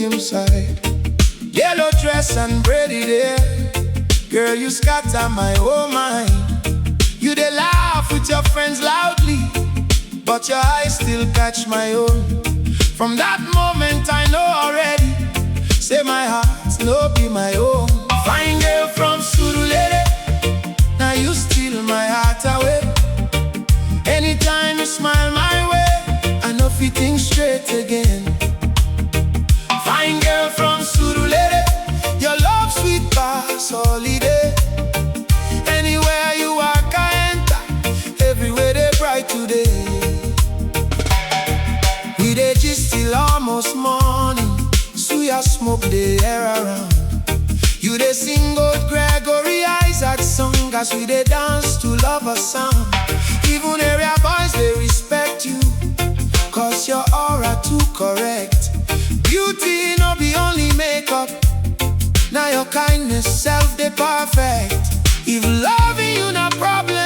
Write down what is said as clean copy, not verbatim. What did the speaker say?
him side. Yellow dress and braided hair, girl, you scatter my whole mind. You dey laugh with your friends loudly, but your eyes still catch my own. From that moment I know already, say my heart no be my own. Fine girl from Surulere, now you steal my heart away. Anytime you smile my way, I know fi think straight again. Fine girl from Surulere, your love sweet pass holiday. Anywhere you walk I enter, everywhere they bright today. We dey gist till almost morning, suya smoke the air around. You dey sing old Gregory Isaac song as we dey dance to lover sound. Even area boys they respect you, cause your aura too correct. Beauty no be only makeup, now your kindness self they perfect. If loving you no problem,